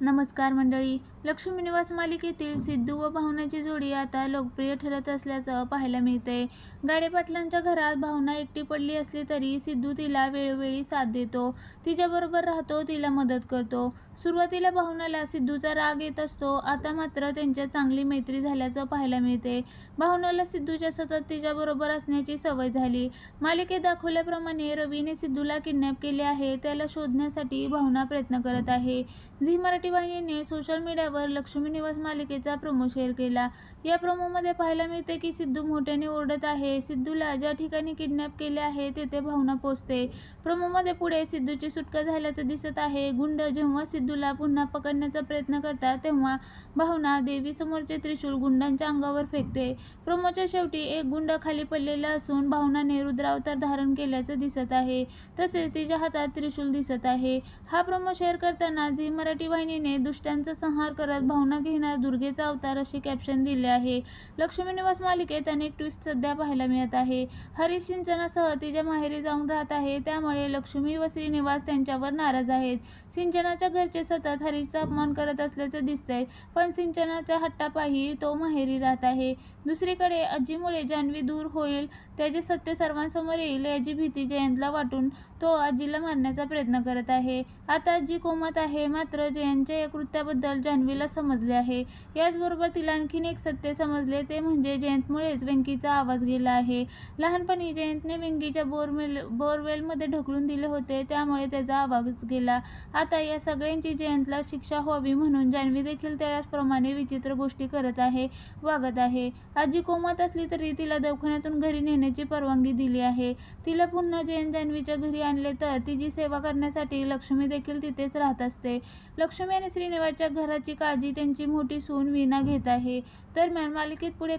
नमस्कार मंडळी. लक्ष्मी निवास मालिकेतील सिद्धू व भावनाची जोडी आता लोकप्रिय ठरत असल्याचं पाहायला मिळतंय. गाडे पाटलांच्या घरात भावना एकटी पडली असली तरी सिद्धू तिला वेळोवेळी साथ देतो, तिच्याबरोबर राहतो, तिला मदत करतो. सुरुवातीला भावनाला सिद्धूचा राग येत असतो, आता मात्र त्यांच्यात चांगली मैत्री झाल्याचं पाहायला मिळते. भावनाला सिद्धूच्या सतत तिच्याबरोबर असण्याची सवय झाली. मालिकेत दाखवल्याप्रमाणे रवीने सिद्धूला किडनॅप केले आहे, त्याला शोधण्यासाठी भावना प्रयत्न करत आहे. झी मराठी वाहिनीने सोशल मीडियावर लक्ष्मी निवास मालिकेचा प्रोमो शेअर केला. या प्रोमोमध्ये पाहायला मिळते की सिद्धू मोठ्याने ओरडत आहे. सिद्धूला ज्या ठिकाणी किडनॅप केले आहे तेथे भावना पोहोचते. प्रोमोमध्ये पुढे सिद्धूची सुटका झाल्याचं दिसत आहे. गुंड जेव्हा सिद्धूला पुन्हा पकडण्याचा प्रयत्न करतात तेव्हा भावना देवीसमोरचे त्रिशूल गुंडांच्या अंगावर फेकते. प्रोमोच्या शेवटी एक गुंड खाली पडलेला असून भावनाने रुद्रावतार धारण केल्याचं दिसत आहे. तसेच तिच्या हातात त्रिशूल दिसत आहे. हा प्रोमो शेअर करताना झी मराठी वाहिनीने दुष्टांचा संहार करत भावना घेणार दुर्गेचा अवतार असे कॅप्शन दिले आहे. लक्ष्मी निवास मालिकेत अनेक ट्विस्ट सध्या पाहायला मिळत आहे. हरीश सिंचनासह तिच्या माहेरी जाऊन राहत आहे, त्यामुळे लक्ष्मी व श्रीनिवास त्यांच्यावर नाराज आहेत. सिंचनाच्या घरचे सतत हरीशचा अपमान करत असल्याचं दिसतंय, पण सिंचनाच्या हट्टापायी तो माहेरी राहत आहे. दुसरीकडे आजीमुळे जान्हवी दूर होईल, त्याचे सत्य सर्वांसमोर येईल याची भीती जयंतला वाटून तो आजीला मारण्याचा प्रयत्न करत आहे. आता आजी कोमात आहे, मात्र जयंतच्या या कृत्याबद्दल जान्हवीला समजले आहे. याचबरोबर तिला आणखीन एक सत्य समजले, ते म्हणजे जयंतमुळेच वेंकीचा आवाज गेला आहे. लहानपणी जयंतने वेंकीच्या बोरवेलमध्ये ढकलून दिले होते, त्यामुळे त्याचा आवाज गेला. आता या सगळ्यांची जयंतला शिक्षा व्हावी म्हणून जान्हवी देखील त्याचप्रमाणे विचित्र गोष्टी करत आहे, वागत आहे. आजी कोमात असली तरी तिला दवाखान्यातून घरी नेण्याची परवानगी दिली आहे. तिला पुन्हा जयंत जान्हवीच्या घरी आणले तर तिची सेवा करण्यासाठी लक्ष्मी देखील तिथेच राहत असते. लक्ष्मी आणि श्रीनिवासच्या घराची काळजी त्यांची मोठी सून वीणा घेत आहे. दरम्यान मालिकेत पुढे